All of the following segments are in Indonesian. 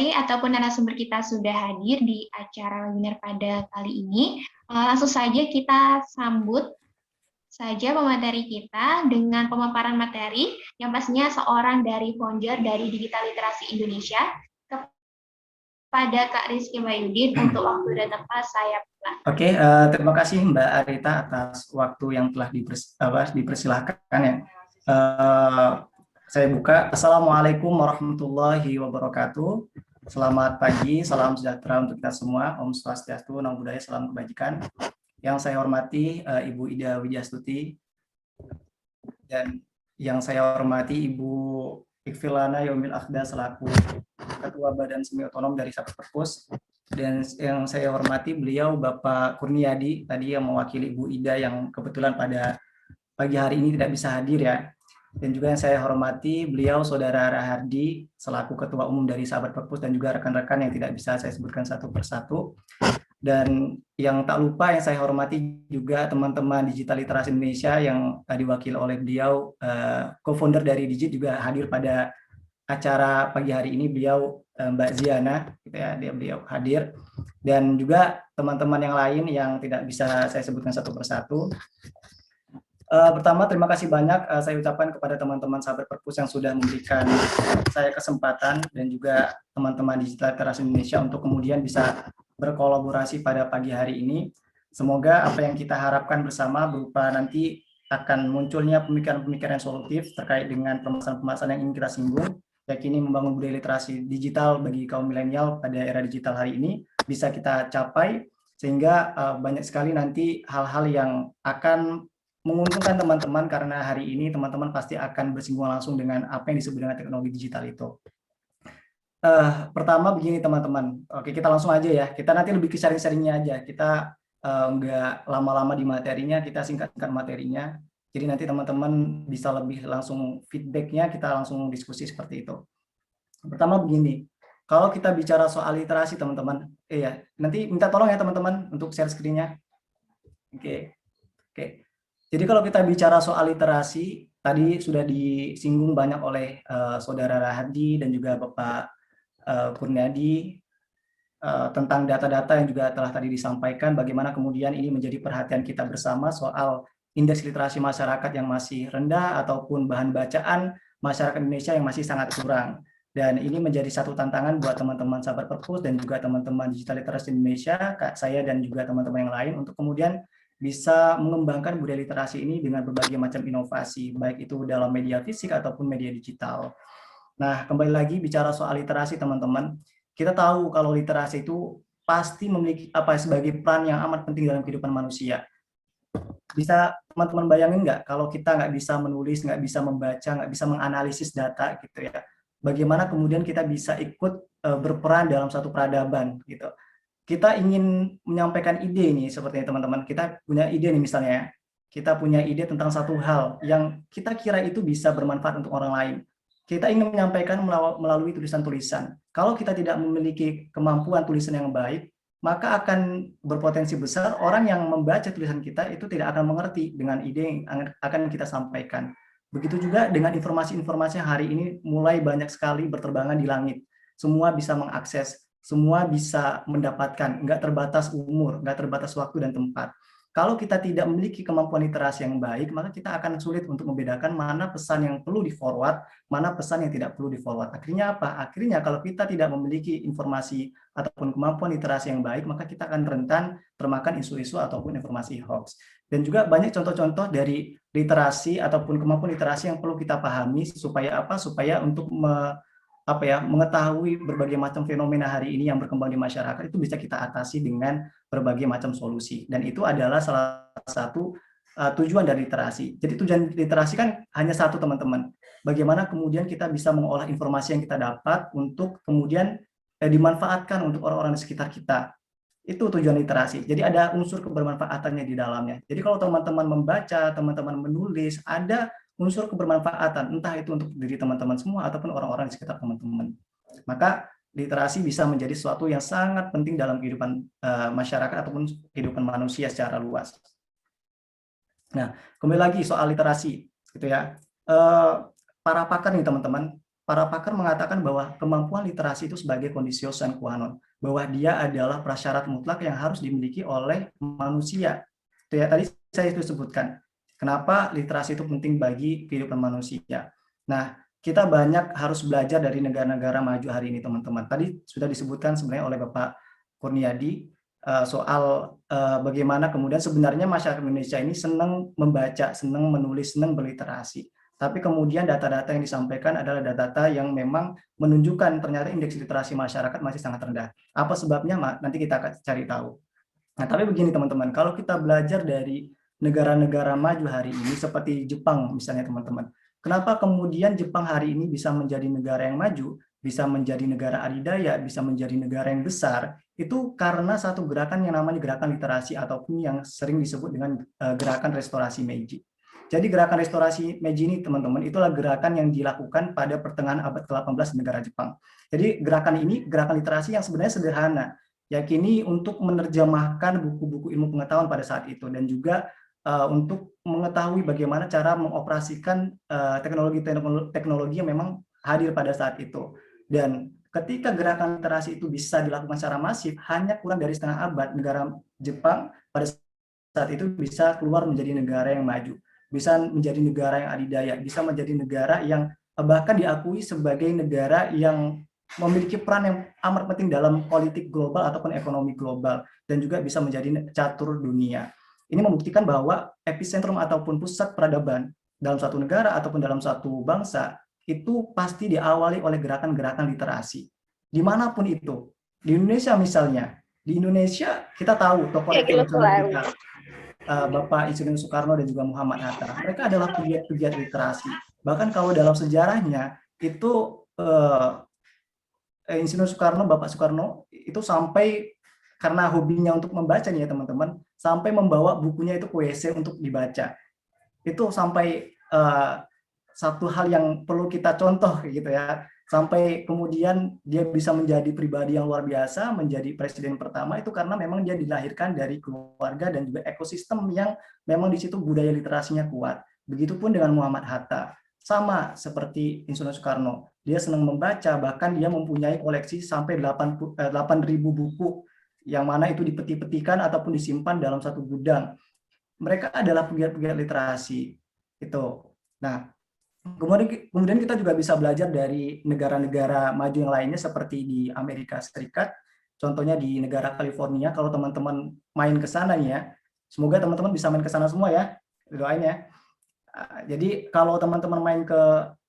pemateri ataupun narasumber kita sudah hadir di acara webinar pada kali ini. Langsung saja kita sambut saja pemateri kita dengan pemaparan materi yang pastinya seorang dari founder dari Digital Literasi Indonesia. Kepada Kak Rizky Mayudin untuk waktu dan tempat saya persilakan. Oke, terima kasih Mbak Arita atas waktu yang telah dipersilahkan ya. Saya buka. Assalamualaikum warahmatullahi wabarakatuh. Selamat pagi, salam sejahtera untuk kita semua. Om Swastiastu, Namo Buddhaya, salam kebajikan. Yang saya hormati Ibu Ida Widjastuti dan yang saya hormati Ibu Ikfilana Yomil Akhda selaku Ketua Badan Semi Otonom dari Sahabat Perpus, dan yang saya hormati beliau Bapak Kurniadi tadi yang mewakili Ibu Ida yang kebetulan pada pagi hari ini tidak bisa hadir ya. Dan juga yang saya hormati beliau Saudara Rahardi selaku Ketua Umum dari Sahabat Perpus dan juga rekan-rekan yang tidak bisa saya sebutkan satu persatu. Dan yang tak lupa yang saya hormati juga teman-teman Digital Literasi Indonesia yang diwakili oleh beliau, co-founder dari Digit juga hadir pada acara pagi hari ini, beliau Mbak Ziana, gitu ya, beliau hadir, dan juga teman-teman yang lain yang tidak bisa saya sebutkan satu persatu. Pertama, terima kasih banyak saya ucapkan kepada teman-teman Sahabat Perpus yang sudah memberikan saya kesempatan dan juga teman-teman Digital Literasi Indonesia untuk kemudian bisa berkolaborasi pada pagi hari ini. Semoga apa yang kita harapkan bersama berupa nanti akan munculnya pemikiran-pemikiran solutif terkait dengan permasalahan-permasalahan yang ingin kita singgung, yakini membangun budaya literasi digital bagi kaum milenial pada era digital hari ini bisa kita capai, sehingga banyak sekali nanti hal-hal yang akan menguntungkan teman-teman, karena hari ini teman-teman pasti akan bersinggungan langsung dengan apa yang disebut dengan teknologi digital itu. Pertama begini teman-teman, oke kita langsung aja ya, kita nanti lebih ke sharing-sharingnya aja, kita nggak lama-lama di materinya, kita singkat-singkat materinya, jadi nanti teman-teman bisa lebih langsung feedbacknya, kita langsung diskusi seperti itu. Pertama begini, kalau kita bicara soal literasi teman-teman, nanti minta tolong ya teman-teman untuk share screen-nya. Oke. Jadi kalau kita bicara soal literasi, tadi sudah disinggung banyak oleh Saudara Rahadi dan juga Bapak Kurniadi tentang data-data yang juga telah tadi disampaikan, bagaimana kemudian ini menjadi perhatian kita bersama soal indeks literasi masyarakat yang masih rendah ataupun bahan bacaan masyarakat Indonesia yang masih sangat kurang. Dan ini menjadi satu tantangan buat teman-teman Sahabat Perpus dan juga teman-teman Digital Literasi Indonesia, saya dan juga teman-teman yang lain, untuk kemudian bisa mengembangkan budaya literasi ini dengan berbagai macam inovasi, baik itu dalam media fisik ataupun media digital. Nah, kembali lagi bicara soal literasi teman-teman, kita tahu kalau literasi itu pasti memiliki sebagai peran yang amat penting dalam kehidupan manusia. Bisa teman-teman bayangin nggak kalau kita nggak bisa menulis, nggak bisa membaca, nggak bisa menganalisis data gitu ya, bagaimana kemudian kita bisa ikut berperan dalam satu peradaban gitu. Kita ingin menyampaikan ide nih, seperti teman-teman, kita punya ide nih misalnya ya, kita punya ide tentang satu hal yang kita kira itu bisa bermanfaat untuk orang lain. Kita ingin menyampaikan melalui tulisan-tulisan. Kalau kita tidak memiliki kemampuan tulisan yang baik, maka akan berpotensi besar orang yang membaca tulisan kita itu tidak akan mengerti dengan ide yang akan kita sampaikan. Begitu juga dengan informasi-informasi yang hari ini mulai banyak sekali berterbangan di langit. Semua bisa mengakses, semua bisa mendapatkan, nggak terbatas umur, nggak terbatas waktu dan tempat. Kalau kita tidak memiliki kemampuan literasi yang baik, maka kita akan sulit untuk membedakan mana pesan yang perlu di-forward, mana pesan yang tidak perlu di-forward. Akhirnya apa? Akhirnya kalau kita tidak memiliki informasi ataupun kemampuan literasi yang baik, maka kita akan rentan termakan isu-isu ataupun informasi hoax. Dan juga banyak contoh-contoh dari literasi ataupun kemampuan literasi yang perlu kita pahami supaya apa? Supaya untuk mengetahui berbagai macam fenomena hari ini yang berkembang di masyarakat itu bisa kita atasi dengan berbagai macam solusi. Dan itu adalah salah satu tujuan dari literasi. Jadi tujuan literasi kan hanya satu teman-teman. Bagaimana kemudian kita bisa mengolah informasi yang kita dapat untuk kemudian dimanfaatkan untuk orang-orang di sekitar kita. Itu tujuan literasi. Jadi ada unsur kebermanfaatannya di dalamnya. Jadi kalau teman-teman membaca, teman-teman menulis, ada unsur kebermanfaatan, entah itu untuk diri teman-teman semua ataupun orang-orang di sekitar teman-teman. Maka literasi bisa menjadi sesuatu yang sangat penting dalam kehidupan masyarakat ataupun kehidupan manusia secara luas. Nah, kembali lagi soal literasi, gitu ya. Para pakar nih teman-teman, para pakar mengatakan bahwa kemampuan literasi itu sebagai kondisio sine qua non, bahwa dia adalah prasyarat mutlak yang harus dimiliki oleh manusia. Itu ya, tadi saya itu sebutkan. Kenapa literasi itu penting bagi kehidupan manusia. Nah, kita banyak harus belajar dari negara-negara maju hari ini, teman-teman. Tadi sudah disebutkan sebenarnya oleh Bapak Kurniadi soal bagaimana kemudian sebenarnya masyarakat Indonesia ini senang membaca, senang menulis, senang berliterasi. Tapi kemudian data-data yang disampaikan adalah data-data yang memang menunjukkan ternyata indeks literasi masyarakat masih sangat rendah. Apa sebabnya? Nanti kita akan cari tahu. Nah, tapi begini teman-teman, kalau kita belajar dari negara-negara maju hari ini seperti Jepang misalnya teman-teman, kenapa kemudian Jepang hari ini bisa menjadi negara yang maju, bisa menjadi negara adidaya, bisa menjadi negara yang besar, itu karena satu gerakan yang namanya gerakan literasi ataupun yang sering disebut dengan gerakan restorasi Meiji. Jadi gerakan restorasi Meiji ini teman-teman, itulah gerakan yang dilakukan pada pertengahan abad ke-18 di negara Jepang. Jadi gerakan ini, gerakan literasi yang sebenarnya sederhana, yakini untuk menerjemahkan buku-buku ilmu pengetahuan pada saat itu dan juga untuk mengetahui bagaimana cara mengoperasikan teknologi yang memang hadir pada saat itu. Dan ketika gerakan literasi itu bisa dilakukan secara masif, hanya kurang dari setengah abad, negara Jepang pada saat itu bisa keluar menjadi negara yang maju, bisa menjadi negara yang adidaya, bisa menjadi negara yang bahkan diakui sebagai negara yang memiliki peran yang amat penting dalam politik global ataupun ekonomi global dan juga bisa menjadi catur dunia. Ini membuktikan bahwa epicentrum ataupun pusat peradaban dalam satu negara ataupun dalam satu bangsa itu pasti diawali oleh gerakan-gerakan literasi. Dimanapun itu. Di Indonesia misalnya, di Indonesia kita tahu tokoh-tokoh nasional kita, Bapak Insinyur Soekarno dan juga Muhammad Hatta. Mereka adalah pegiat-pegiat literasi. Bahkan kalau dalam sejarahnya itu Insinyur Soekarno, Bapak Soekarno itu sampai karena hobinya untuk membaca nih ya teman-teman, sampai membawa bukunya itu ke WC untuk dibaca. Itu sampai satu hal yang perlu kita contoh gitu ya. Sampai kemudian dia bisa menjadi pribadi yang luar biasa, menjadi presiden pertama itu karena memang dia dilahirkan dari keluarga dan juga ekosistem yang memang di situ budaya literasinya kuat. Begitupun dengan Muhammad Hatta. Sama seperti Insinyur Soekarno, dia senang membaca, bahkan dia mempunyai koleksi sampai 8.000 buku, yang mana itu dipeti-petikan ataupun disimpan dalam satu gudang. Mereka adalah pegiat-pegiat literasi. Itu. Nah, kemudian kita juga bisa belajar dari negara-negara maju yang lainnya seperti di Amerika Serikat, contohnya di negara California. Kalau teman-teman main ke sana nih ya, semoga teman-teman bisa main ke sana semua ya, doain ya. Jadi kalau teman-teman main ke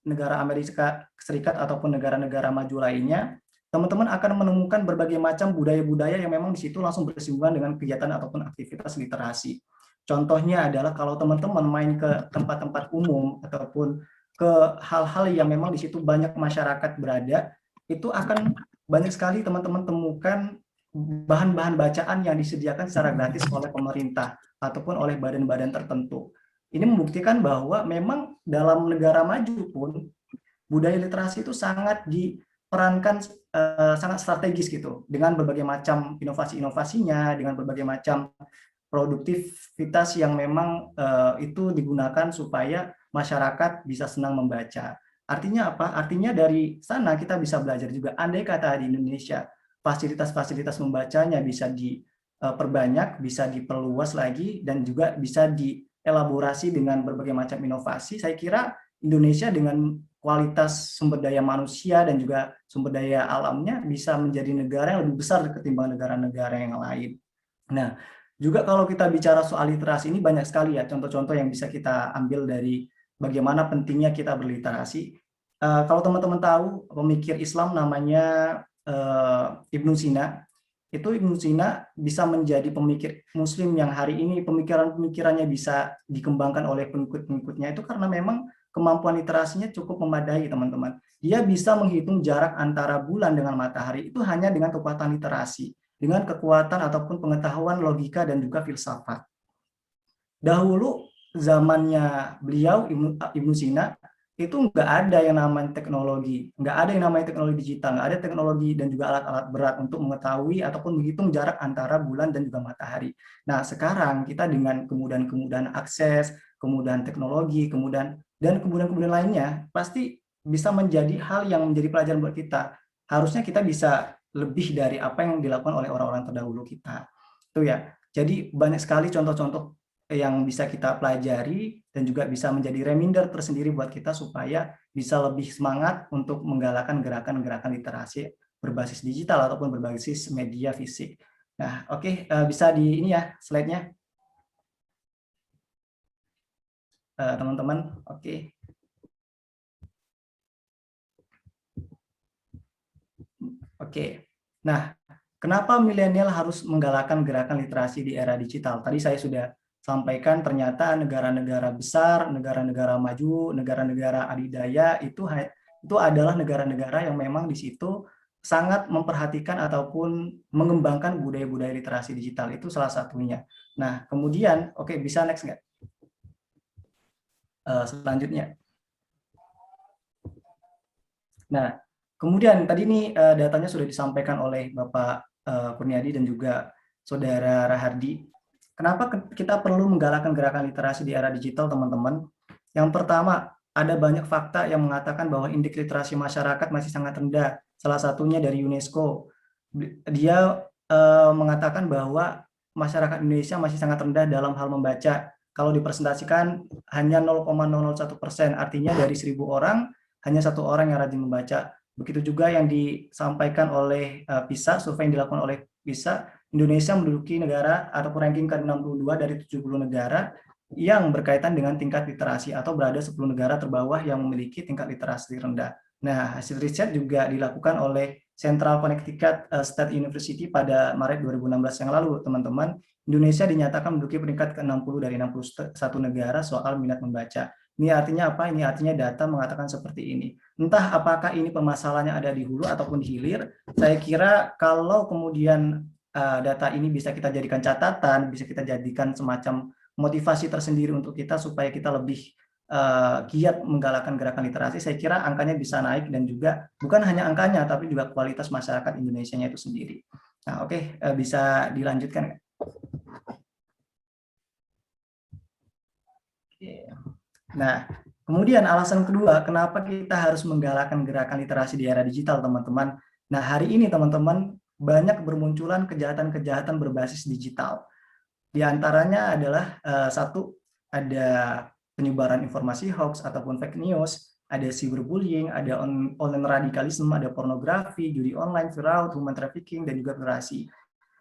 negara Amerika Serikat ataupun negara-negara maju lainnya, teman-teman akan menemukan berbagai macam budaya-budaya yang memang di situ langsung bersinggungan dengan kegiatan ataupun aktivitas literasi. Contohnya adalah kalau teman-teman main ke tempat-tempat umum ataupun ke hal-hal yang memang di situ banyak masyarakat berada, itu akan banyak sekali teman-teman temukan bahan-bahan bacaan yang disediakan secara gratis oleh pemerintah ataupun oleh badan-badan tertentu. Ini membuktikan bahwa memang dalam negara maju pun budaya literasi itu sangat diperankan sangat strategis gitu dengan berbagai macam inovasi-inovasinya, dengan berbagai macam produktivitas yang memang itu digunakan supaya masyarakat bisa senang membaca. Artinya apa? Artinya dari sana kita bisa belajar juga. Andai kata di Indonesia fasilitas-fasilitas membacanya bisa diperbanyak, bisa diperluas lagi, dan juga bisa dielaborasi dengan berbagai macam inovasi, saya kira Indonesia dengan kualitas sumber daya manusia dan juga sumber daya alamnya bisa menjadi negara yang lebih besar ketimbang negara-negara yang lain. Nah, juga kalau kita bicara soal literasi ini banyak sekali ya contoh-contoh yang bisa kita ambil dari bagaimana pentingnya kita berliterasi. Kalau teman-teman tahu pemikir Islam namanya Ibnu Sina, itu Ibnu Sina bisa menjadi pemikir Muslim yang hari ini pemikiran-pemikirannya bisa dikembangkan oleh pengikut-pengikutnya itu karena memang kemampuan literasinya cukup memadai teman-teman. Dia bisa menghitung jarak antara bulan dengan matahari itu hanya dengan kekuatan literasi, dengan kekuatan ataupun pengetahuan logika dan juga filsafat. Dahulu zamannya beliau Ibnu Sina itu nggak ada yang namanya teknologi, nggak ada yang namanya teknologi digital, nggak ada teknologi dan juga alat-alat berat untuk mengetahui ataupun menghitung jarak antara bulan dan juga matahari. Nah sekarang kita dengan kemudahan-kemudahan akses, kemudahan teknologi, kemudahan lainnya, pasti bisa menjadi hal yang menjadi pelajaran buat kita. Harusnya kita bisa lebih dari apa yang dilakukan oleh orang-orang terdahulu kita. Itu ya. Jadi banyak sekali contoh-contoh yang bisa kita pelajari dan juga bisa menjadi reminder tersendiri buat kita supaya bisa lebih semangat untuk menggalakkan gerakan-gerakan literasi berbasis digital ataupun berbasis media fisik. Nah, oke, bisa di ini ya slide-nya, teman-teman. Oke. Oke. Nah, kenapa milenial harus menggalakkan gerakan literasi di era digital? Tadi saya sudah sampaikan ternyata negara-negara besar, negara-negara maju, negara-negara adidaya itu adalah negara-negara yang memang di situ sangat memperhatikan ataupun mengembangkan budaya-budaya literasi digital. Itu salah satunya. Nah, kemudian, oke, bisa next nggak? Selanjutnya. Nah, kemudian tadi ini datanya sudah disampaikan oleh Bapak Kurniadi dan juga Saudara Rahardi. Kenapa kita perlu menggalakkan gerakan literasi di era digital, teman-teman? Yang pertama, ada banyak fakta yang mengatakan bahwa indeks literasi masyarakat masih sangat rendah. Salah satunya dari UNESCO. Dia mengatakan bahwa masyarakat Indonesia masih sangat rendah dalam hal membaca. Kalau dipresentasikan hanya 0,001%, artinya dari 1.000 orang hanya 1 orang yang rajin membaca. Begitu juga yang disampaikan oleh PISA, survei yang dilakukan oleh PISA, Indonesia menduduki negara ataupun ranking ke-62 dari 70 negara yang berkaitan dengan tingkat literasi atau berada 10 negara terbawah yang memiliki tingkat literasi rendah. Nah, hasil riset juga dilakukan oleh Central Connecticut State University pada Maret 2016 yang lalu, teman-teman. Indonesia dinyatakan menduduki peringkat ke-60 dari 61 negara soal minat membaca. Ini artinya apa? Ini artinya data mengatakan seperti ini. Entah apakah ini permasalahannya ada di hulu ataupun di hilir. Saya kira kalau kemudian data ini bisa kita jadikan catatan, bisa kita jadikan semacam motivasi tersendiri untuk kita supaya kita lebih giat menggalakkan gerakan literasi, saya kira angkanya bisa naik dan juga bukan hanya angkanya, tapi juga kualitas masyarakat Indonesianya itu sendiri. Nah, oke, bisa dilanjutkan. Oke. Nah, kemudian alasan kedua, kenapa kita harus menggalakkan gerakan literasi di era digital, teman-teman? Nah, hari ini, teman-teman, banyak bermunculan kejahatan-kejahatan berbasis digital. Di antaranya adalah satu, ada penyebaran informasi hoax ataupun fake news, ada cyberbullying, ada online radikalisme, ada pornografi, judi online, fraud, human trafficking, dan juga generasi.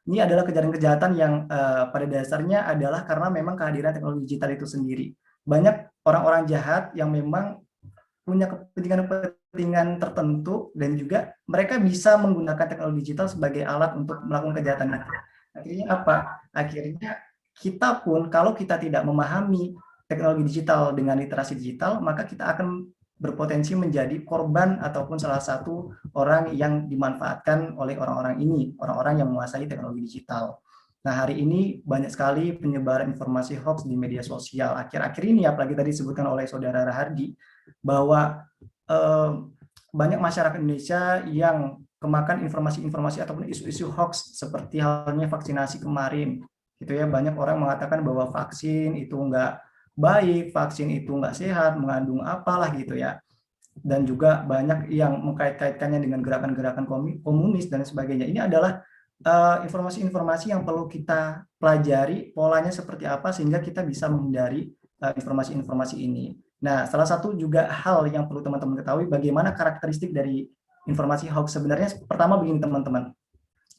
Ini adalah kejahatan-kejahatan yang pada dasarnya adalah karena memang kehadiran teknologi digital itu sendiri. Banyak orang-orang jahat yang memang punya kepentingan tertentu dan juga mereka bisa menggunakan teknologi digital sebagai alat untuk melakukan kejahatan itu. Akhirnya apa? Akhirnya kita pun kalau kita tidak memahami teknologi digital dengan literasi digital, maka kita akan berpotensi menjadi korban ataupun salah satu orang yang dimanfaatkan oleh orang-orang ini, orang-orang yang menguasai teknologi digital. Nah, hari ini banyak sekali penyebaran informasi hoax di media sosial. Akhir-akhir ini, apalagi tadi disebutkan oleh Saudara Rahardi, bahwa banyak masyarakat Indonesia yang kemakan informasi-informasi ataupun isu-isu hoax seperti halnya vaksinasi kemarin. Gitu ya, banyak orang mengatakan bahwa vaksin itu enggak baik, vaksin itu enggak sehat, mengandung apalah gitu ya. Dan juga banyak yang mengkait-kaitkannya dengan gerakan-gerakan komunis dan sebagainya. Ini adalah informasi-informasi yang perlu kita pelajari polanya seperti apa sehingga kita bisa menghindari informasi-informasi ini. Nah, salah satu juga hal yang perlu teman-teman ketahui bagaimana karakteristik dari informasi hoax. Sebenarnya pertama begini teman-teman,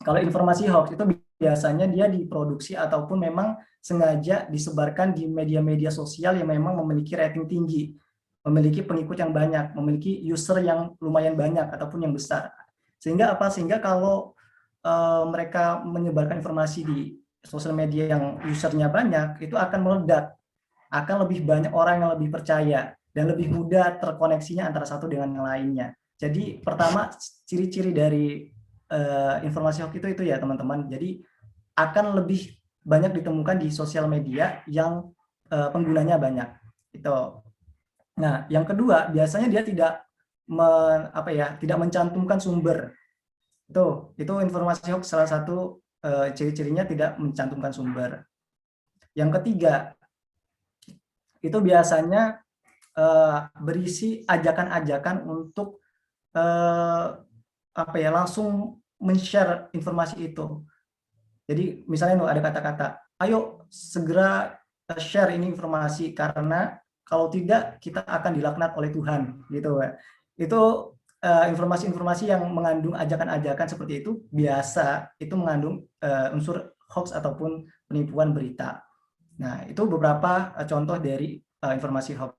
kalau informasi hoax itu biasanya dia diproduksi ataupun memang sengaja disebarkan di media-media sosial yang memang memiliki rating tinggi, memiliki pengikut yang banyak, memiliki user yang lumayan banyak ataupun yang besar. Sehingga apa? Sehingga kalau mereka menyebarkan informasi di sosial media yang usernya banyak, itu akan meledak, akan lebih banyak orang yang lebih percaya dan lebih mudah terkoneksinya antara satu dengan yang lainnya. Jadi pertama ciri-ciri dari informasi hoax itu ya teman-teman. Jadi akan lebih banyak ditemukan di sosial media yang penggunanya banyak. Itu. Nah, yang kedua biasanya dia tidak tidak mencantumkan sumber. Itu informasi hoax salah satu ciri-cirinya tidak mencantumkan sumber. Yang ketiga, itu biasanya berisi ajakan-ajakan untuk langsung men-share informasi itu. Jadi misalnya ada kata-kata, ayo segera share ini informasi karena kalau tidak kita akan dilaknat oleh Tuhan, gitu. Itu informasi-informasi yang mengandung ajakan-ajakan seperti itu biasa itu mengandung unsur hoax ataupun penipuan berita. Nah, itu beberapa contoh dari informasi hoax.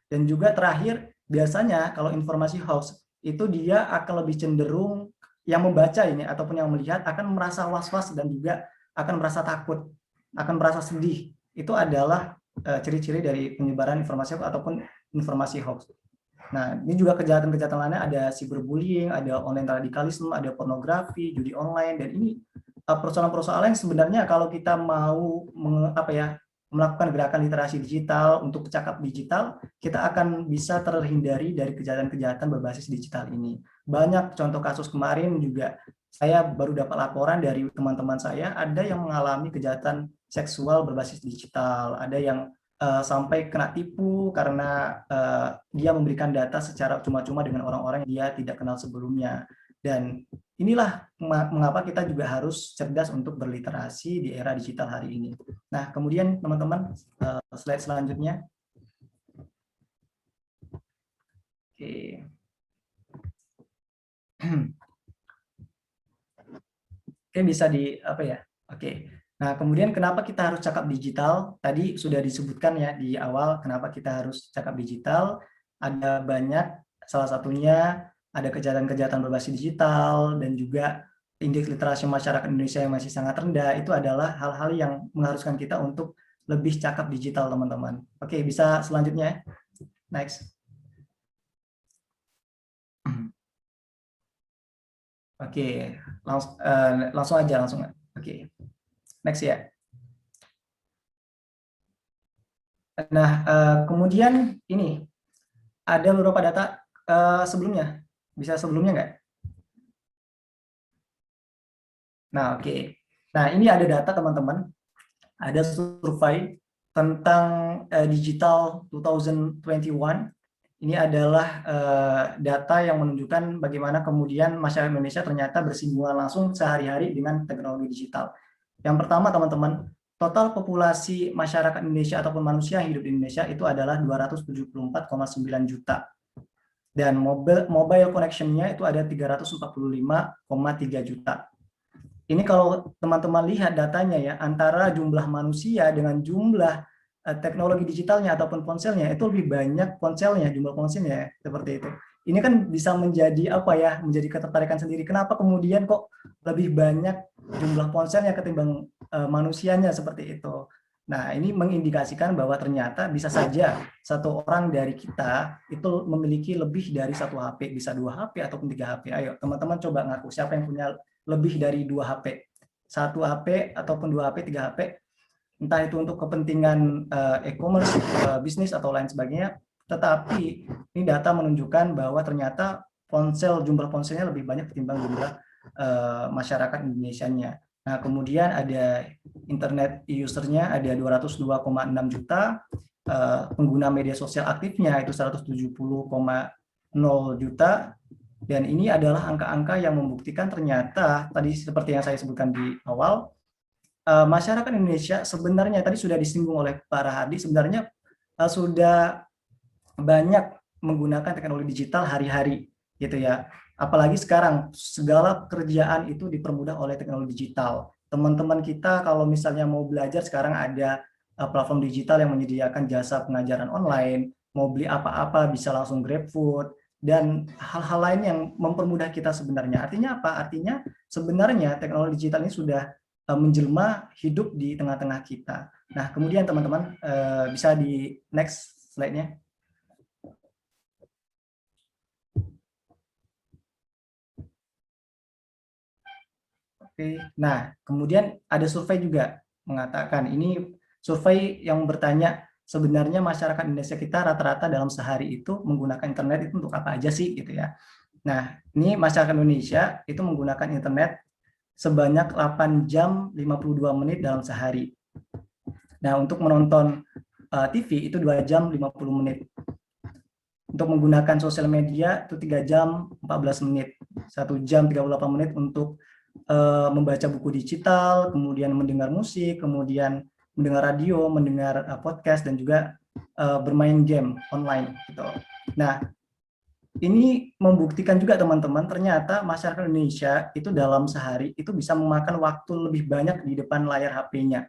Dan juga terakhir, biasanya kalau informasi hoax itu dia akan lebih cenderung yang membaca ini ataupun yang melihat akan merasa was-was dan juga akan merasa takut, akan merasa sedih. Itu adalah ciri-ciri dari penyebaran informasi hoax ataupun informasi hoax. Nah, ini juga kejahatan-kejahatan lainnya, ada cyberbullying, ada online radikalisme, ada pornografi, judi online, dan ini persoalan-persoalan yang sebenarnya kalau kita mau melakukan gerakan literasi digital untuk cakap digital, kita akan bisa terhindari dari kejahatan-kejahatan berbasis digital ini. Banyak contoh kasus kemarin juga saya baru dapat laporan dari teman-teman saya, ada yang mengalami kejahatan seksual berbasis digital, ada yang sampai kena tipu karena dia memberikan data secara cuma-cuma dengan orang-orang yang dia tidak kenal sebelumnya. Dan inilah mengapa kita juga harus cerdas untuk berliterasi di era digital hari ini. Nah, kemudian teman-teman, slide selanjutnya. Oke. Oke, bisa di apa ya? Oke. Nah, kemudian kenapa kita harus cakap digital? Tadi sudah disebutkan ya di awal kenapa kita harus cakap digital. Ada banyak, salah satunya ada kejahatan-kejahatan berbasis digital dan juga indeks literasi masyarakat Indonesia yang masih sangat rendah. Itu adalah hal-hal yang mengharuskan kita untuk lebih cakap digital, teman-teman. Oke, bisa selanjutnya. Next. Oke, langsung aja, langsung. Oke, next ya. Nah, kemudian ini ada beberapa data sebelumnya. Bisa sebelumnya nggak? Nah, oke. Nah, ini ada data teman-teman. Ada survei tentang digital 2021. Ini adalah data yang menunjukkan bagaimana kemudian masyarakat Indonesia ternyata bersinggungan langsung sehari-hari dengan teknologi digital. Yang pertama, teman-teman, total populasi masyarakat Indonesia ataupun manusia yang hidup di Indonesia itu adalah 274,9 juta. Dan mobile connection-nya itu ada 345,3 juta. Ini kalau teman-teman lihat datanya ya, antara jumlah manusia dengan jumlah teknologi digitalnya ataupun ponselnya, itu lebih banyak ponselnya, jumlah ponselnya, seperti itu. Ini kan bisa menjadi apa ya, menjadi ketertarikan sendiri. Kenapa kemudian kok lebih banyak jumlah ponselnya ketimbang manusianya, seperti itu. Nah, ini mengindikasikan bahwa ternyata bisa saja satu orang dari kita itu memiliki lebih dari satu HP, bisa 2 HP ataupun 3 HP. Ayo, teman-teman coba ngaku siapa yang punya lebih dari 2 HP. 1 HP ataupun 2 HP, 3 HP. Entah itu untuk kepentingan e-commerce, bisnis atau lain sebagainya. Tetapi ini data menunjukkan bahwa ternyata jumlah ponselnya lebih banyak ketimbang jumlah masyarakat Indonesianya. Nah, kemudian ada internet usernya ada 202,6 juta, pengguna media sosial aktifnya itu 170,0 juta, dan ini adalah angka-angka yang membuktikan ternyata tadi seperti yang saya sebutkan di awal, masyarakat Indonesia sebenarnya tadi sudah disinggung oleh Pak Rahadi, sebenarnya sudah banyak menggunakan teknologi digital hari-hari gitu ya. Apalagi sekarang segala kerjaan itu dipermudah oleh teknologi digital. Teman-teman kita kalau misalnya mau belajar sekarang ada platform digital yang menyediakan jasa pengajaran online, mau beli apa-apa bisa langsung GrabFood dan hal-hal lain yang mempermudah kita sebenarnya. Artinya apa? Artinya sebenarnya teknologi digital ini sudah menjelma hidup di tengah-tengah kita. Nah, kemudian teman-teman bisa di next slide-nya. Oke. Nah, kemudian ada survei juga mengatakan, ini survei yang bertanya sebenarnya masyarakat Indonesia kita rata-rata dalam sehari itu menggunakan internet itu untuk apa aja sih gitu ya. Nah, ini masyarakat Indonesia itu menggunakan internet sebanyak 8 jam 52 menit dalam sehari. Nah, untuk menonton TV itu 2 jam 50 menit. Untuk menggunakan sosial media itu 3 jam 14 menit. 1 jam 38 menit untuk membaca buku digital, kemudian mendengar musik, kemudian mendengar radio, mendengar podcast, dan juga bermain game online gitu. Nah, ini membuktikan juga teman-teman, ternyata masyarakat Indonesia itu dalam sehari itu bisa memakan waktu lebih banyak di depan layar HP-nya.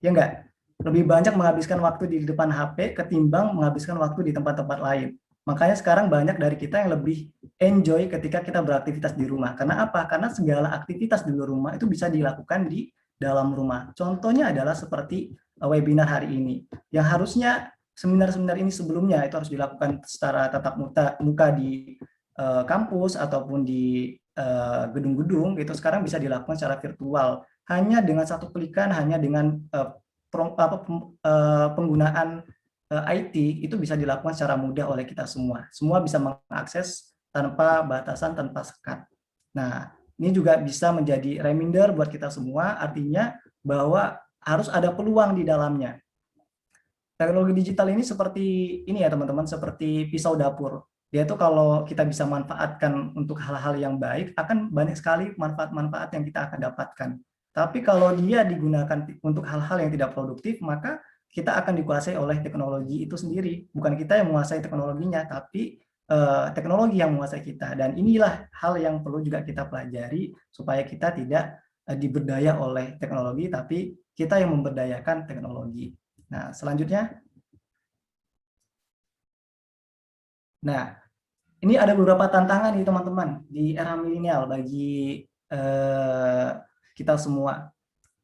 Ya enggak? Lebih banyak menghabiskan waktu di depan HP ketimbang menghabiskan waktu di tempat-tempat lain. Makanya sekarang banyak dari kita yang lebih enjoy ketika kita beraktivitas di rumah. Karena apa? Karena segala aktivitas di luar rumah itu bisa dilakukan di dalam rumah. Contohnya adalah seperti webinar hari ini. Yang harusnya seminar-seminar ini sebelumnya itu harus dilakukan secara tatap muka di kampus ataupun di gedung-gedung, itu sekarang bisa dilakukan secara virtual. Hanya dengan satu klikan, hanya dengan penggunaan IT itu bisa dilakukan secara mudah oleh kita semua. Semua bisa mengakses tanpa batasan, tanpa sekat. Nah, ini juga bisa menjadi reminder buat kita semua, artinya bahwa harus ada peluang di dalamnya. Teknologi digital ini seperti ini ya teman-teman, seperti pisau dapur. Dia tuh kalau kita bisa manfaatkan untuk hal-hal yang baik, akan banyak sekali manfaat-manfaat yang kita akan dapatkan. Tapi kalau dia digunakan untuk hal-hal yang tidak produktif, maka kita akan dikuasai oleh teknologi itu sendiri. Bukan kita yang menguasai teknologinya, tapi teknologi yang menguasai kita. Dan inilah hal yang perlu juga kita pelajari supaya kita tidak diberdaya oleh teknologi, tapi kita yang memberdayakan teknologi. Nah, selanjutnya. Nah, ini ada beberapa tantangan nih teman-teman di era milenial bagi kita semua,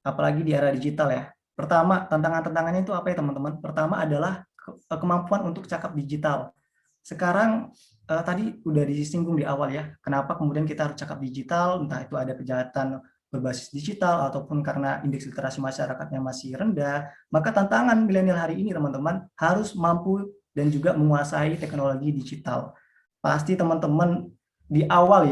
apalagi di era digital ya. Pertama, tantangannya itu apa ya teman-teman? Pertama adalah kemampuan untuk cakap digital. Sekarang tadi udah disinggung di awal ya, kenapa kemudian kita harus cakap digital, entah itu ada kejahatan berbasis digital ataupun karena indeks literasi masyarakatnya masih rendah. Maka tantangan milenial hari ini teman-teman harus mampu dan juga menguasai teknologi digital. Pasti teman-teman di awal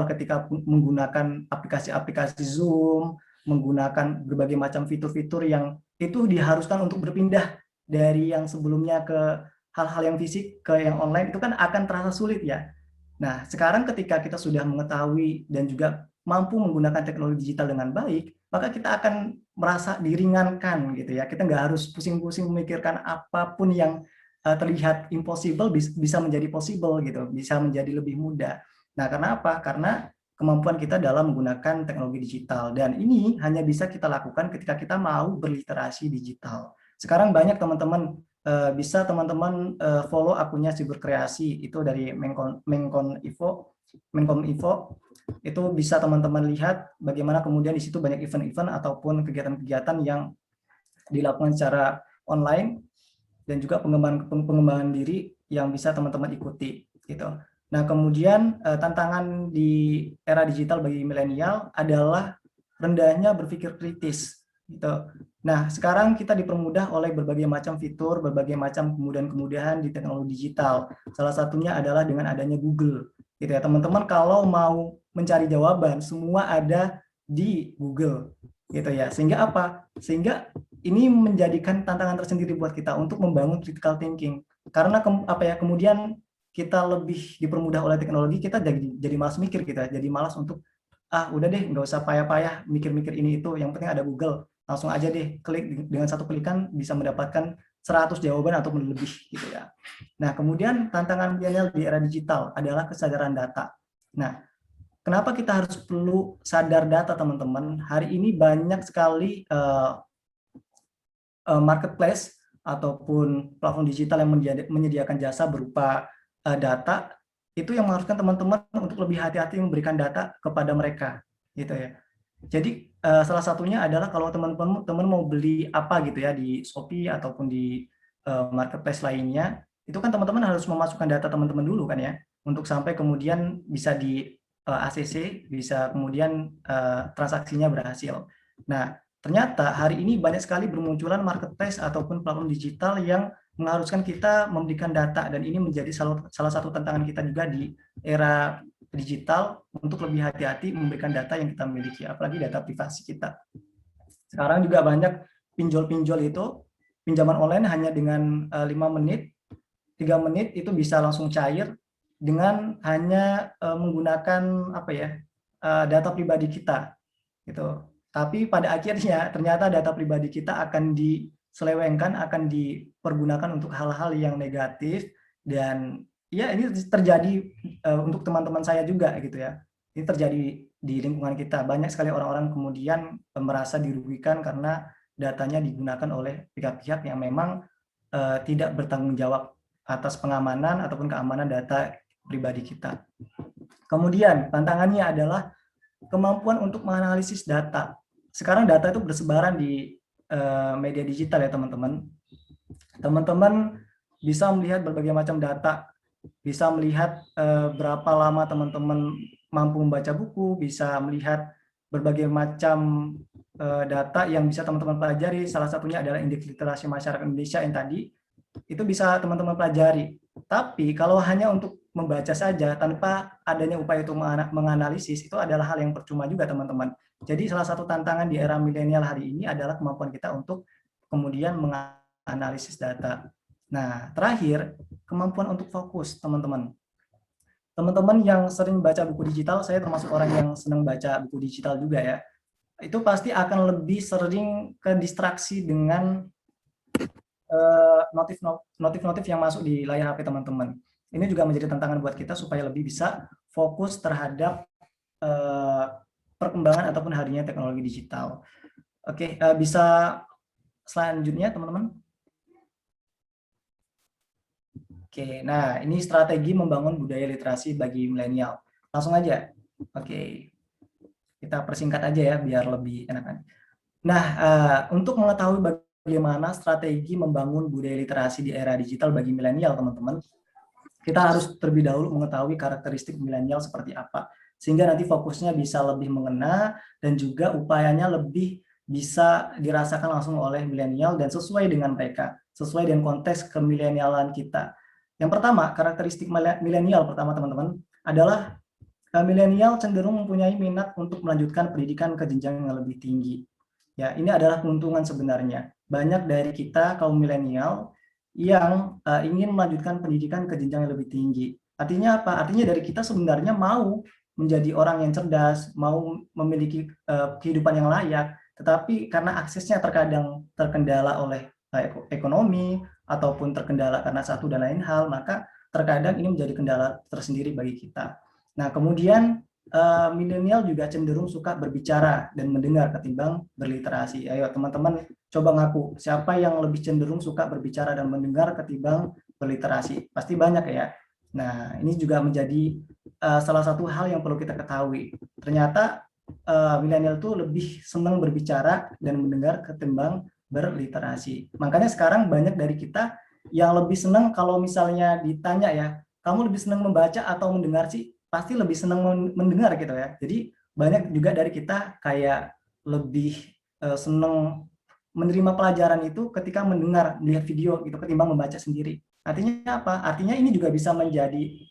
ketika menggunakan aplikasi-aplikasi Zoom, menggunakan berbagai macam fitur-fitur yang itu diharuskan untuk berpindah dari yang sebelumnya ke hal-hal yang fisik ke yang online, itu kan akan terasa sulit ya. Nah, sekarang ketika kita sudah mengetahui dan juga mampu menggunakan teknologi digital dengan baik, maka kita akan merasa diringankan gitu ya. Kita nggak harus pusing-pusing memikirkan apapun yang terlihat impossible bisa menjadi possible gitu, bisa menjadi lebih mudah. Nah, karena apa? Karena kemampuan kita dalam menggunakan teknologi digital, dan ini hanya bisa kita lakukan ketika kita mau berliterasi digital. Sekarang banyak teman-teman bisa teman-teman follow akunnya Siberkreasi, itu dari Menkominfo, itu bisa teman-teman lihat bagaimana kemudian di situ banyak event-event ataupun kegiatan-kegiatan yang dilakukan secara online dan juga pengembangan diri yang bisa teman-teman ikuti gitu. Nah, kemudian tantangan di era digital bagi milenial adalah rendahnya berpikir kritis gitu. Nah, sekarang kita dipermudah oleh berbagai macam fitur, berbagai macam kemudahan-kemudahan di teknologi digital. Salah satunya adalah dengan adanya Google gitu ya. Teman-teman kalau mau mencari jawaban semua ada di Google gitu ya. Sehingga apa? Sehingga ini menjadikan tantangan tersendiri buat kita untuk membangun critical thinking. Karena kemudian kita lebih dipermudah oleh teknologi, kita jadi malas mikir, kita jadi malas untuk udah deh nggak usah payah-payah mikir-mikir ini itu, yang penting ada Google, langsung aja deh klik, dengan satu klikan bisa mendapatkan 100 jawaban atau lebih gitu ya. Nah, kemudian tantangan milenial di era digital adalah kesadaran data. Nah, kenapa kita harus perlu sadar data teman-teman? Hari ini banyak sekali marketplace ataupun platform digital yang menyediakan jasa berupa data, itu yang mengharuskan teman-teman untuk lebih hati-hati memberikan data kepada mereka gitu ya. Jadi salah satunya adalah kalau teman-teman mau beli apa gitu ya di Shopee ataupun di marketplace lainnya, itu kan teman-teman harus memasukkan data teman-teman dulu kan ya, untuk sampai kemudian bisa di ACC, bisa kemudian transaksinya berhasil. Nah, ternyata hari ini banyak sekali bermunculan marketplace ataupun platform digital yang mengharuskan kita memberikan data, dan ini menjadi salah satu tantangan kita juga di era digital untuk lebih hati-hati memberikan data yang kita miliki, apalagi data privasi kita. Sekarang juga banyak pinjol-pinjol itu pinjaman online hanya dengan 5 menit, 3 menit itu bisa langsung cair dengan hanya menggunakan apa ya, data pribadi kita gitu. Tapi pada akhirnya ternyata data pribadi kita akan diselewengkan, akan dipergunakan untuk hal-hal yang negatif, dan ya ini terjadi untuk teman-teman saya juga gitu ya. Ini terjadi di lingkungan kita. Banyak sekali orang-orang kemudian merasa dirugikan karena datanya digunakan oleh pihak-pihak yang memang tidak bertanggung jawab atas pengamanan ataupun keamanan data pribadi kita. Kemudian tantangannya adalah kemampuan untuk menganalisis data. Sekarang data itu bersebaran di media digital ya teman-teman. Teman-teman bisa melihat berbagai macam data, bisa melihat berapa lama teman-teman mampu membaca buku, bisa melihat berbagai macam data yang bisa teman-teman pelajari. Salah satunya adalah indeks literasi masyarakat Indonesia yang tadi, itu bisa teman-teman pelajari. Tapi kalau hanya untuk membaca saja tanpa adanya upaya untuk menganalisis, itu adalah hal yang percuma juga teman-teman. Jadi salah satu tantangan di era milenial hari ini adalah kemampuan kita untuk kemudian menganalisis data. Nah, terakhir, kemampuan untuk fokus teman-teman. Teman-teman yang sering baca buku digital, saya termasuk orang yang senang baca buku digital juga ya, itu pasti akan lebih sering ke distraksi dengan notif-notif yang masuk di layar HP teman-teman. Ini juga menjadi tantangan buat kita supaya lebih bisa fokus terhadap perkembangan ataupun hadirnya teknologi digital. Oke, bisa selanjutnya teman-teman. Oke, nah ini strategi membangun budaya literasi bagi milenial. Langsung aja. Oke, kita persingkat aja ya biar lebih enak. Nah, untuk mengetahui bagaimana strategi membangun budaya literasi di era digital bagi milenial, teman-teman, kita harus terlebih dahulu mengetahui karakteristik milenial seperti apa, sehingga nanti fokusnya bisa lebih mengena dan juga upayanya lebih bisa dirasakan langsung oleh milenial dan sesuai dengan mereka, sesuai dengan konteks kemilenialan kita. Yang pertama, karakteristik milenial pertama teman-teman adalah milenial cenderung mempunyai minat untuk melanjutkan pendidikan ke jenjang yang lebih tinggi. Ya, ini adalah keuntungan sebenarnya. Banyak dari kita kaum milenial yang ingin melanjutkan pendidikan ke jenjang yang lebih tinggi. Artinya apa? Artinya dari kita sebenarnya mau menjadi orang yang cerdas, mau memiliki kehidupan yang layak, tetapi karena aksesnya terkadang terkendala oleh ekonomi ataupun terkendala karena satu dan lain hal, maka terkadang ini menjadi kendala tersendiri bagi kita. Nah, kemudian milenial juga cenderung suka berbicara dan mendengar ketimbang berliterasi. Ayo teman-teman coba ngaku, siapa yang lebih cenderung suka berbicara dan mendengar ketimbang berliterasi? Pasti banyak ya. Nah, ini juga menjadi salah satu hal yang perlu kita ketahui. Ternyata milenial itu lebih senang berbicara dan mendengar ketimbang berliterasi. Makanya sekarang banyak dari kita yang lebih senang kalau misalnya ditanya ya, kamu lebih senang membaca atau mendengar sih? Pasti lebih senang mendengar gitu ya. Jadi banyak juga dari kita kayak lebih senang menerima pelajaran itu ketika mendengar, melihat video gitu ketimbang membaca sendiri. Artinya apa? Artinya ini juga bisa menjadi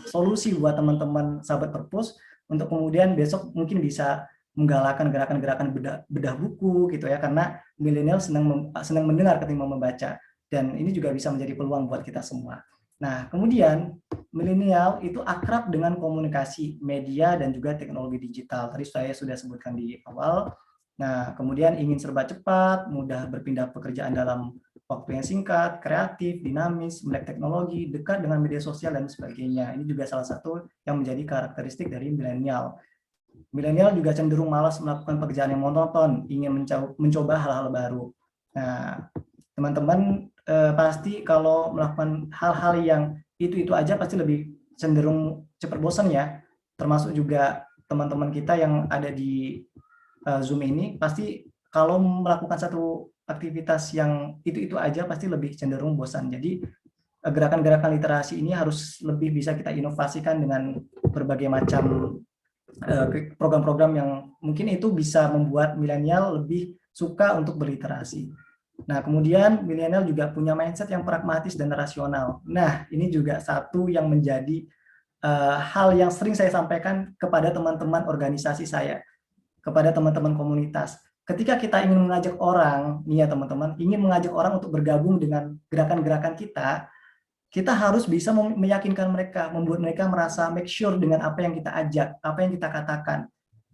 solusi buat teman-teman sahabat perpus untuk kemudian besok mungkin bisa menggalakkan gerakan-gerakan bedah buku gitu ya, karena milenial senang mendengar ketimbang membaca, dan ini juga bisa menjadi peluang buat kita semua. Nah, kemudian milenial itu akrab dengan komunikasi media dan juga teknologi digital. Tadi saya sudah sebutkan di awal. Nah, kemudian ingin serba cepat, mudah berpindah pekerjaan dalam waktu yang singkat, kreatif, dinamis, melek teknologi, dekat dengan media sosial dan sebagainya. Ini juga salah satu yang menjadi karakteristik dari milenial. Milenial juga cenderung malas melakukan pekerjaan yang monoton, ingin mencoba hal-hal baru. Nah, teman-teman pasti kalau melakukan hal-hal yang itu aja pasti lebih cenderung cepat bosan ya. Termasuk juga teman-teman kita yang ada di Zoom ini, pasti kalau melakukan satu aktivitas yang itu aja pasti lebih cenderung bosan. Jadi gerakan-gerakan literasi ini harus lebih bisa kita inovasikan dengan berbagai macam program-program yang mungkin itu bisa membuat milenial lebih suka untuk berliterasi. Nah, kemudian milenial juga punya mindset yang pragmatis dan rasional. Nah, ini juga satu yang menjadi hal yang sering saya sampaikan kepada teman-teman organisasi saya, kepada teman-teman komunitas. ketika kita ingin mengajak orang, nih ya teman-teman, ingin mengajak orang untuk bergabung dengan gerakan-gerakan kita harus bisa meyakinkan mereka, membuat mereka merasa make sure dengan apa yang kita ajak, apa yang kita katakan.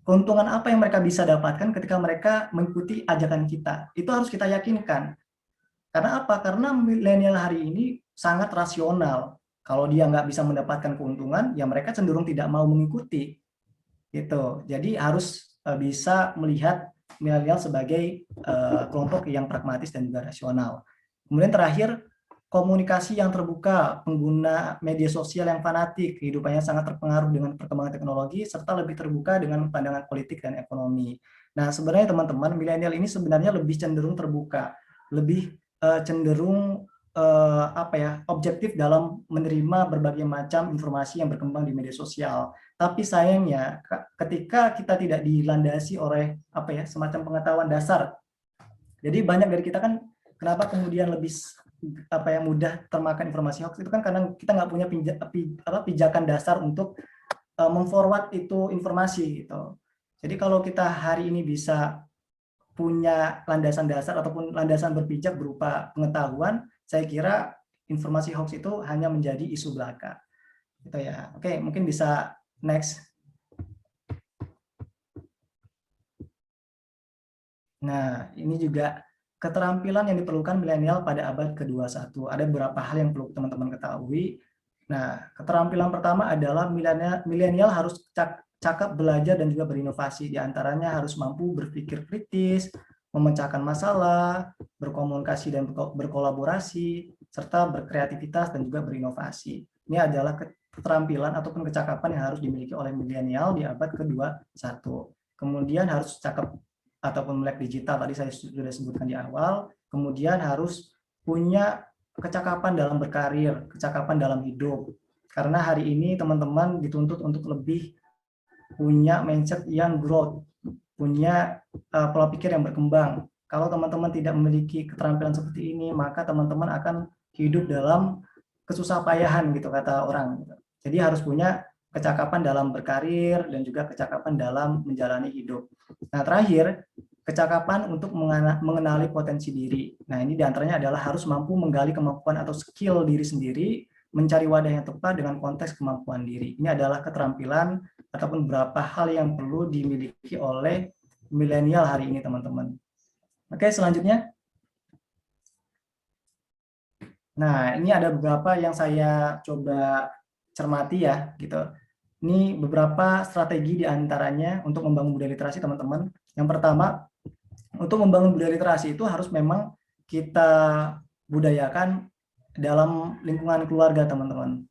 Keuntungan apa yang mereka bisa dapatkan ketika mereka mengikuti ajakan kita. Itu harus kita yakinkan. Karena apa? Karena milenial hari ini sangat rasional. Kalau dia nggak bisa mendapatkan keuntungan, ya mereka cenderung tidak mau mengikuti. Gitu. Jadi harus bisa melihat milenial sebagai kelompok yang pragmatis dan juga rasional. Kemudian terakhir, komunikasi yang terbuka, pengguna media sosial yang fanatik, kehidupannya sangat terpengaruh dengan perkembangan teknologi, serta lebih terbuka dengan pandangan politik dan ekonomi. Nah, sebenarnya teman-teman, milenial ini sebenarnya lebih cenderung terbuka, lebih cenderung objektif dalam menerima berbagai macam informasi yang berkembang di media sosial. Tapi sayangnya ketika kita tidak dilandasi oleh semacam pengetahuan dasar. Jadi banyak dari kita kan kenapa kemudian lebih mudah termakan informasi hoax itu kan karena kita nggak punya pijakan dasar untuk memforward itu informasi gitu. Jadi kalau kita hari ini bisa punya landasan dasar ataupun landasan berpijak berupa pengetahuan, saya kira informasi hoax itu hanya menjadi isu belaka. Gitu ya. Oke, mungkin bisa next. Nah, ini juga keterampilan yang diperlukan milenial pada abad ke-21. Ada beberapa hal yang perlu teman-teman ketahui. Nah, keterampilan pertama adalah milenial harus cakap belajar dan juga berinovasi. Di antaranya harus mampu berpikir kritis, memecahkan masalah, berkomunikasi dan berkolaborasi, serta berkreativitas dan juga berinovasi. Ini adalah keterampilan ataupun kecakapan yang harus dimiliki oleh milenial di abad ke-21. Kemudian harus cakap ataupun melek digital, tadi saya sudah sebutkan di awal. Kemudian harus punya kecakapan dalam berkarir, kecakapan dalam hidup. Karena hari ini teman-teman dituntut untuk lebih punya mindset yang growth, punya pola pikir yang berkembang. Kalau teman-teman tidak memiliki keterampilan seperti ini, maka teman-teman akan hidup dalam kesusahpayahan gitu kata orang. Jadi harus punya kecakapan dalam berkarir dan juga kecakapan dalam menjalani hidup. Nah, terakhir, kecakapan untuk mengenali potensi diri. Nah, ini diantaranya adalah harus mampu menggali kemampuan atau skill diri sendiri, mencari wadah yang tepat dengan konteks kemampuan diri. Ini adalah keterampilan ataupun beberapa hal yang perlu dimiliki oleh milenial hari ini, teman-teman. Oke, selanjutnya. Nah, ini ada beberapa yang saya coba cermati ya, gitu. Ini beberapa strategi diantaranya untuk membangun budaya literasi, teman-teman. Yang pertama, untuk membangun budaya literasi itu harus memang kita budayakan dalam lingkungan keluarga, teman-teman.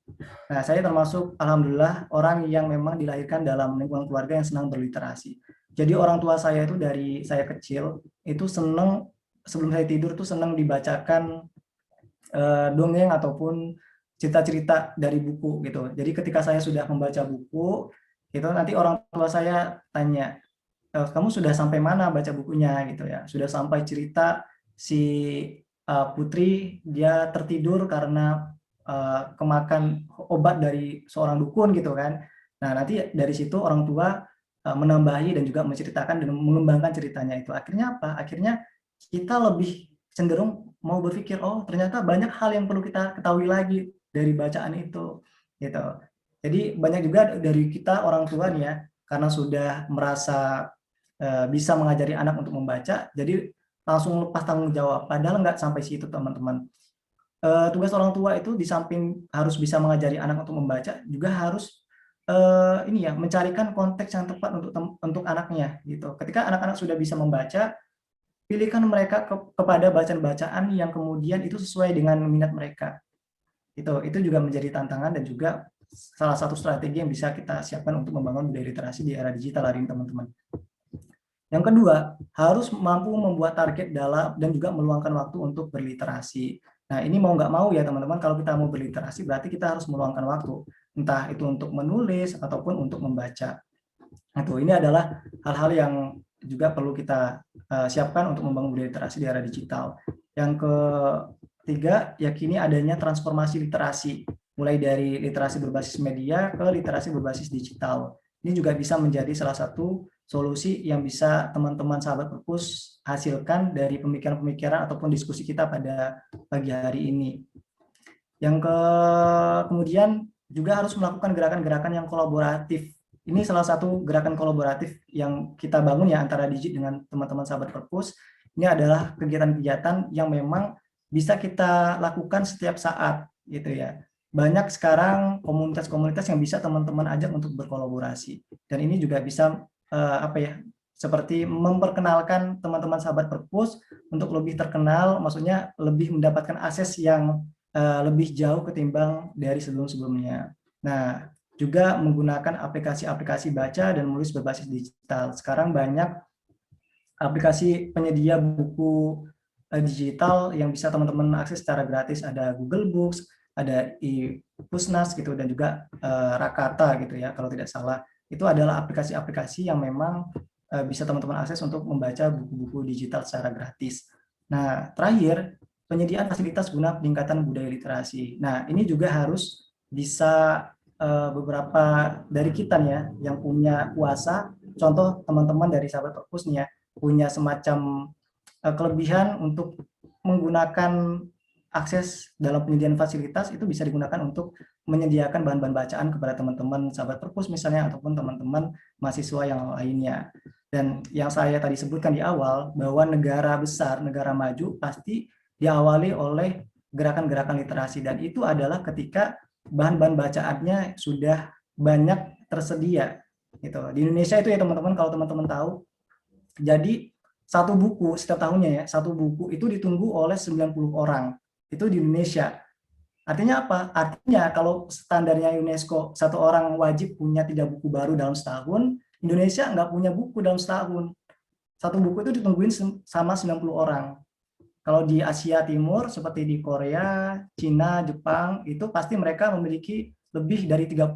Nah, saya termasuk alhamdulillah orang yang memang dilahirkan dalam lingkungan keluarga yang senang berliterasi. Jadi orang tua saya itu dari saya kecil itu senang sebelum saya tidur tuh senang dibacakan dongeng ataupun cerita-cerita dari buku gitu. Jadi ketika saya sudah membaca buku, itu nanti orang tua saya tanya, kamu sudah sampai mana baca bukunya gitu ya? Sudah sampai cerita si Putri dia tertidur karena kemakan obat dari seorang dukun gitu kan. Nah, nanti dari situ orang tua menambahi dan juga menceritakan dan mengembangkan ceritanya itu. Akhirnya apa? Akhirnya kita lebih cenderung mau berpikir, oh ternyata banyak hal yang perlu kita ketahui lagi dari bacaan itu gitu. Jadi banyak juga dari kita orang tua nih ya, karena sudah merasa bisa mengajari anak untuk membaca, jadi langsung lepas tanggung jawab. Padahal nggak sampai situ, teman-teman. Tugas orang tua itu di samping harus bisa mengajari anak untuk membaca, juga harus mencarikan konteks yang tepat untuk anaknya gitu. Ketika anak-anak sudah bisa membaca, pilihkan mereka kepada bacaan-bacaan yang kemudian itu sesuai dengan minat mereka. Itu juga menjadi tantangan dan juga salah satu strategi yang bisa kita siapkan untuk membangun budaya literasi di era digital hari ini, teman-teman. Yang kedua, harus mampu membuat target dalam dan juga meluangkan waktu untuk berliterasi. Nah, ini mau nggak mau ya teman-teman, kalau kita mau berliterasi berarti kita harus meluangkan waktu. Entah itu untuk menulis ataupun untuk membaca. Nah, ini adalah hal-hal yang juga perlu kita siapkan untuk membangun budaya literasi di era digital. Yang ketiga, yakini adanya transformasi literasi, mulai dari literasi berbasis media ke literasi berbasis digital. Ini juga bisa menjadi salah satu solusi yang bisa teman-teman sahabat perpus hasilkan dari pemikiran-pemikiran ataupun diskusi kita pada pagi hari ini. Kemudian juga harus melakukan gerakan-gerakan yang kolaboratif. Ini salah satu gerakan kolaboratif yang kita bangun ya antara Digit dengan teman-teman sahabat perpus. Ini adalah kegiatan-kegiatan yang memang bisa kita lakukan setiap saat gitu ya. Banyak sekarang komunitas-komunitas yang bisa teman-teman ajak untuk berkolaborasi. Dan ini juga bisa seperti memperkenalkan teman-teman sahabat perpus untuk lebih terkenal, maksudnya lebih mendapatkan akses yang lebih jauh ketimbang dari sebelum-sebelumnya. Nah, juga menggunakan aplikasi-aplikasi baca dan menulis berbasis digital. Sekarang banyak aplikasi penyedia buku digital yang bisa teman-teman akses secara gratis. Ada Google Books, ada iPusnas gitu, dan juga Rakata gitu ya, kalau tidak salah. Itu adalah aplikasi-aplikasi yang memang bisa teman-teman akses untuk membaca buku-buku digital secara gratis. Nah, terakhir, penyediaan fasilitas guna peningkatan budaya literasi. Nah, ini juga harus bisa beberapa dari kita nih ya, yang punya kuasa, contoh teman-teman dari sahabat perpus nih ya, punya semacam kelebihan untuk menggunakan akses dalam penyediaan fasilitas, itu bisa digunakan untuk menyediakan bahan-bahan bacaan kepada teman-teman sahabat perpus misalnya, ataupun teman-teman mahasiswa yang lainnya. Dan yang saya tadi sebutkan di awal, bahwa negara besar, negara maju pasti diawali oleh gerakan-gerakan literasi, dan itu adalah ketika bahan-bahan bacaannya sudah banyak tersedia gitu. Di Indonesia itu ya teman-teman, kalau teman-teman tahu, jadi satu buku setiap tahunnya ya, satu buku itu ditunggu oleh 90 orang itu di Indonesia. Artinya apa? Artinya kalau standarnya UNESCO satu orang wajib punya 3 buku baru dalam setahun, Indonesia nggak punya buku dalam setahun. Satu buku itu ditungguin sama 90 orang. Kalau di Asia Timur seperti di Korea, Cina, Jepang, itu pasti mereka memiliki lebih dari 30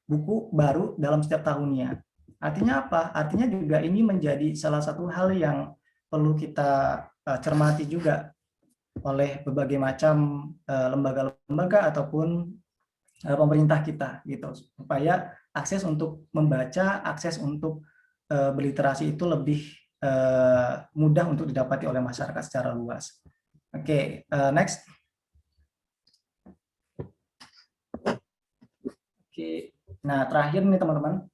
buku baru dalam setiap tahunnya. Artinya apa? Artinya juga ini menjadi salah satu hal yang perlu kita cermati juga oleh berbagai macam lembaga-lembaga ataupun pemerintah kita gitu, supaya akses untuk membaca, akses untuk berliterasi itu lebih mudah untuk didapati oleh masyarakat secara luas. Oke, next. Oke, nah terakhir nih teman-teman.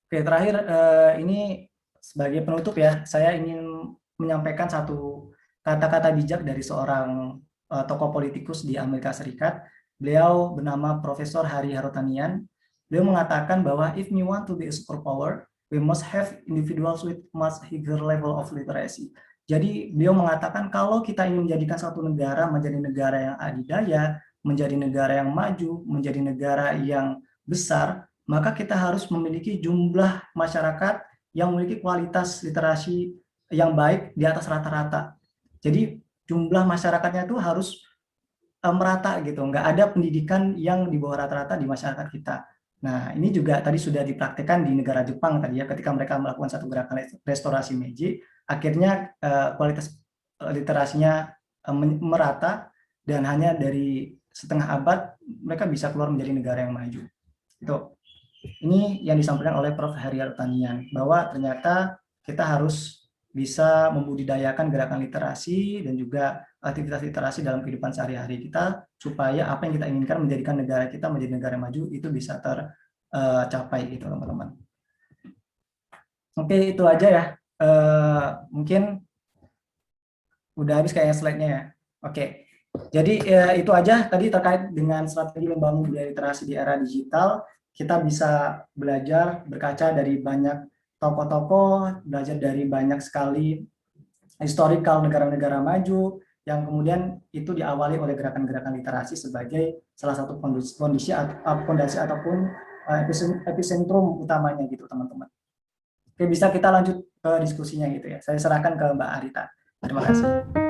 Oke, terakhir ini sebagai penutup ya, saya ingin menyampaikan satu kata-kata bijak dari seorang tokoh politikus di Amerika Serikat. Beliau bernama Profesor Hari Harutanian. Beliau mengatakan bahwa if we want to be a superpower, we must have individuals with much higher level of literacy. Jadi beliau mengatakan kalau kita ingin menjadikan satu negara menjadi negara yang adidaya, menjadi negara yang maju, menjadi negara yang besar, maka kita harus memiliki jumlah masyarakat yang memiliki kualitas literasi yang baik di atas rata-rata. Jadi jumlah masyarakatnya itu harus merata gitu, nggak ada pendidikan yang di bawah rata-rata di masyarakat kita. Nah, ini juga tadi sudah dipraktikkan di negara Jepang tadi ya, ketika mereka melakukan satu gerakan restorasi Meiji, akhirnya kualitas literasinya merata, dan hanya dari setengah abad mereka bisa keluar menjadi negara yang maju. Itu. Ini yang disampaikan oleh Prof. Hari Harutanian, bahwa ternyata kita harus bisa membudidayakan gerakan literasi dan juga aktivitas literasi dalam kehidupan sehari-hari kita, supaya apa yang kita inginkan menjadikan negara kita menjadi negara maju itu bisa tercapai gitu teman-teman. Oke, itu aja ya. Mungkin udah habis kayaknya slide-nya ya. Oke, jadi itu aja tadi terkait dengan strategi membangun budaya literasi di era digital. Kita bisa belajar, berkaca dari banyak tokoh-tokoh, belajar dari banyak sekali historical negara-negara maju, yang kemudian itu diawali oleh gerakan-gerakan literasi sebagai salah satu fondasi ataupun epicentrum utamanya gitu teman-teman. Oke, bisa kita lanjut ke diskusinya gitu ya. Saya serahkan ke Mbak Arita. Terima kasih.